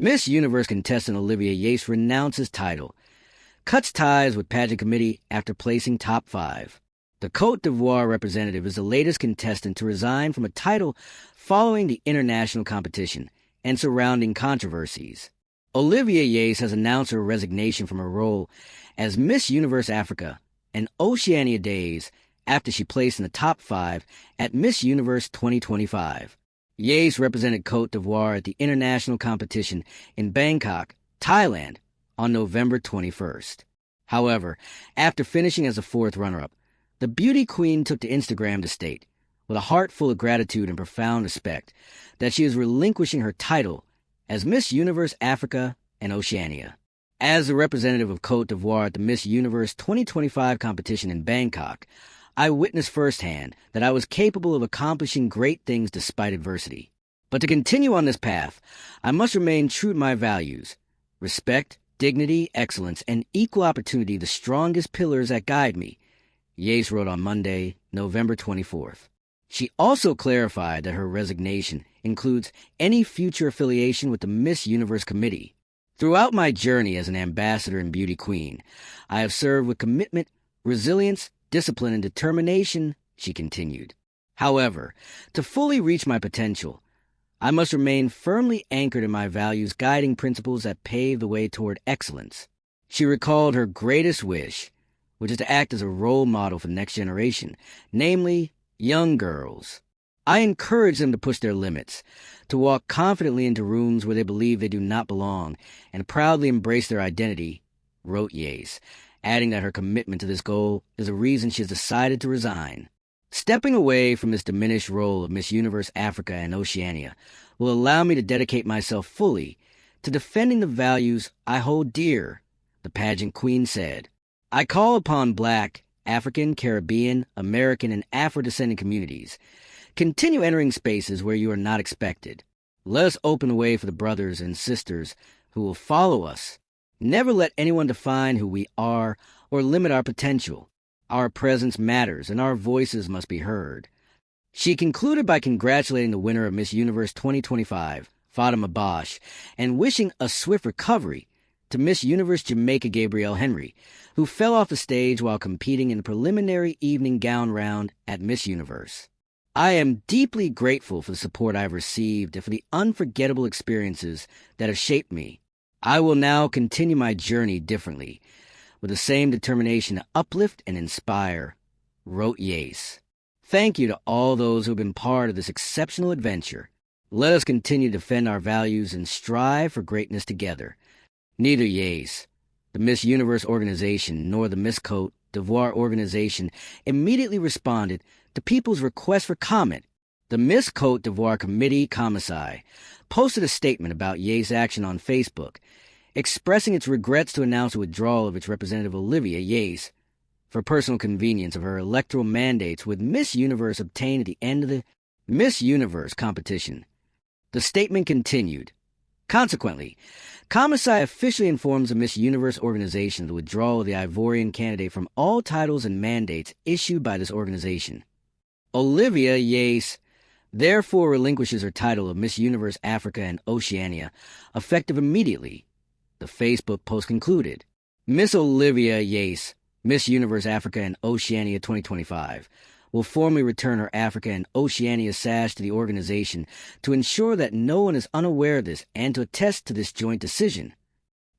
Miss Universe contestant Olivia Yacé renounces title, cuts ties with pageant committee after placing top 5. The Côte d'Ivoire representative is the latest contestant to resign from a title following the international competition and surrounding controversies. Olivia Yacé has announced her resignation from her role as Miss Universe Africa and Oceania Days after she placed in the top 5 at Miss Universe 2025. Yace represented Côte d'Ivoire at the international competition in Bangkok, Thailand, on November 21st. However, after finishing as the 4th runner-up, the beauty queen took to Instagram to state, with a heart full of gratitude and profound respect, that she is relinquishing her title as Miss Universe Africa and Oceania. As the representative of Côte d'Ivoire at the Miss Universe 2025 competition in Bangkok, I witnessed firsthand that I was capable of accomplishing great things despite adversity. But to continue on this path, I must remain true to my values: respect, dignity, excellence, and equal opportunity, the strongest pillars that guide me, Yace wrote on Monday, November 24th. She also clarified that her resignation includes any future affiliation with the Miss Universe Committee. Throughout my journey as an ambassador and beauty queen, I have served with commitment, resilience, discipline, and determination, she continued. However, to fully reach my potential, I must remain firmly anchored in my values, guiding principles that pave the way toward excellence. She recalled her greatest wish, which is to act as a role model for the next generation, namely, young girls. I encourage them to push their limits, to walk confidently into rooms where they believe they do not belong, and proudly embrace their identity, wrote Yace, adding that her commitment to this goal is a reason she has decided to resign. Stepping away from this diminished role of Miss Universe Africa and Oceania will allow me to dedicate myself fully to defending the values I hold dear, the pageant queen said. I call upon Black, African, Caribbean, American, and Afro-descendant communities. Continue entering spaces where you are not expected. Let us open the way for the brothers and sisters who will follow us. Never let anyone define who we are or limit our potential. Our presence matters, and our voices must be heard. She concluded by congratulating the winner of Miss Universe 2025, Fatima Bosch, and wishing a swift recovery to Miss Universe Jamaica Gabrielle Henry, who fell off the stage while competing in the preliminary evening gown round at Miss Universe. I am deeply grateful for the support I have received and for the unforgettable experiences that have shaped me. I will now continue my journey differently, with the same determination to uplift and inspire, wrote Yace. Thank you to all those who have been part of this exceptional adventure. Let us continue to defend our values and strive for greatness together. Neither Yace, the Miss Universe organization, nor the Miss Côte d'Ivoire organization immediately responded to people's request for comment. The Miss Côte d'Ivoire Committee Commissai posted a statement about Yace's action on Facebook, expressing its regrets to announce the withdrawal of its representative Olivia Yacé for personal convenience of her electoral mandates with Miss Universe obtained at the end of the Miss Universe competition. The statement continued. Consequently, Commissai officially informs the Miss Universe organization of the withdrawal of the Ivorian candidate from all titles and mandates issued by this organization. Olivia Yacé therefore relinquishes her title of Miss Universe Africa and Oceania, effective immediately, the Facebook post concluded. Miss Olivia Yacé, Miss Universe Africa and Oceania 2025, will formally return her Africa and Oceania sash to the organization to ensure that no one is unaware of this and to attest to this joint decision.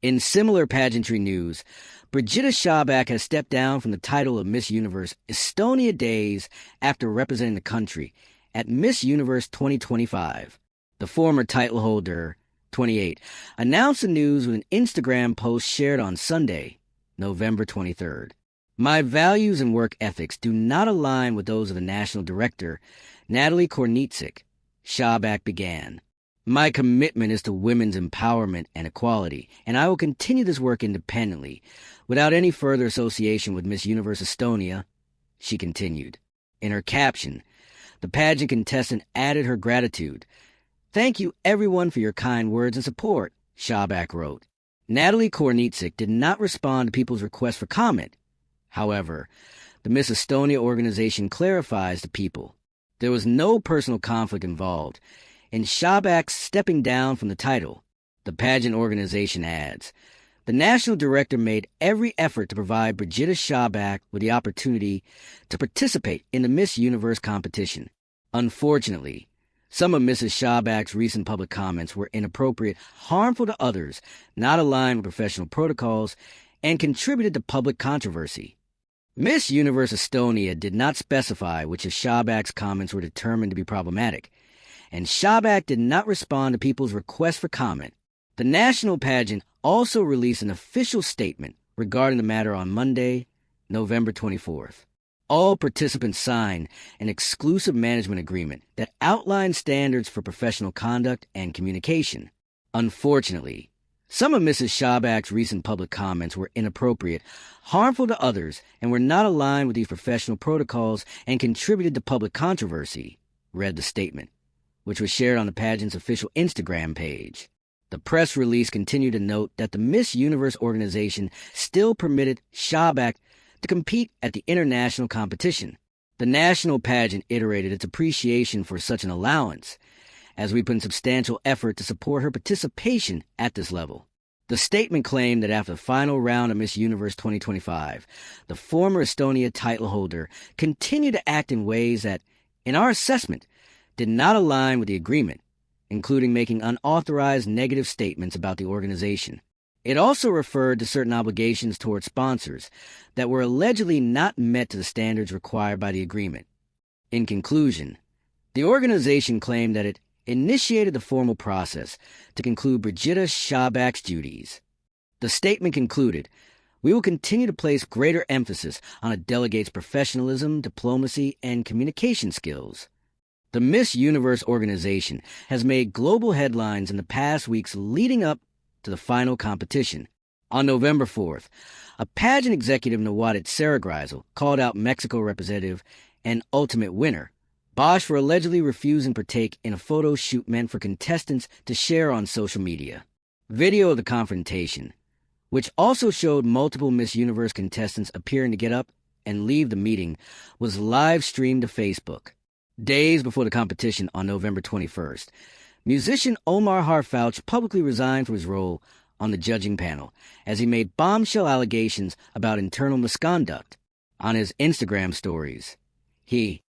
In similar pageantry news, Brigitta Schabak has stepped down from the title of Miss Universe Estonia Days after representing the country at Miss Universe 2025. The former title holder, 28, announced the news with an Instagram post shared on Sunday, November 23rd. My values and work ethics do not align with those of the national director, Natalie Kornitzik, Schabak began. My commitment is to women's empowerment and equality, and I will continue this work independently, without any further association with Miss Universe Estonia, she continued. In her caption, the pageant contestant added her gratitude. Thank you everyone for your kind words and support, Schabak wrote. Natalie Kornitzik did not respond to people's request for comment. However, the Miss Estonia organization clarifies to people there was no personal conflict involved, in Schabak's stepping down from the title. The pageant organization adds, the national director made every effort to provide Brigida Shabak with the opportunity to participate in the Miss Universe competition. Unfortunately, some of Mrs. Shabak's recent public comments were inappropriate, harmful to others, not aligned with professional protocols, and contributed to public controversy. Miss Universe Estonia did not specify which of Shabak's comments were determined to be problematic, and Shabak did not respond to people's requests for comment. The national pageant also released an official statement regarding the matter on Monday, November 24th. All participants signed an exclusive management agreement that outlines standards for professional conduct and communication. Unfortunately, some of Mrs. Shabak's recent public comments were inappropriate, harmful to others, and were not aligned with these professional protocols and contributed to public controversy, read the statement, which was shared on the pageant's official Instagram page. The press release continued to note that the Miss Universe organization still permitted Shabak to compete at the international competition. The national pageant iterated its appreciation for such an allowance, as we put in substantial effort to support her participation at this level. The statement claimed that after the final round of Miss Universe 2025, the former Estonia title holder continued to act in ways that, in our assessment, did not align with the agreement, including making unauthorized negative statements about the organization. It also referred to certain obligations toward sponsors that were allegedly not met to the standards required by the agreement. In conclusion, the organization claimed that it initiated the formal process to conclude Brigida Shabak's duties. The statement concluded, "We will continue to place greater emphasis on a delegate's professionalism, diplomacy, and communication skills." The Miss Universe organization has made global headlines in the past weeks leading up to the final competition. On November 4th, a pageant executive, Nahuatl Saragrizel, called out Mexico representative and ultimate winner Bosch for allegedly refusing to partake in a photo shoot meant for contestants to share on social media. Video of the confrontation, which also showed multiple Miss Universe contestants appearing to get up and leave the meeting, was live streamed to Facebook. Days before the competition on November 21st, musician Omar Harfouch publicly resigned from his role on the judging panel as he made bombshell allegations about internal misconduct. On his Instagram stories, he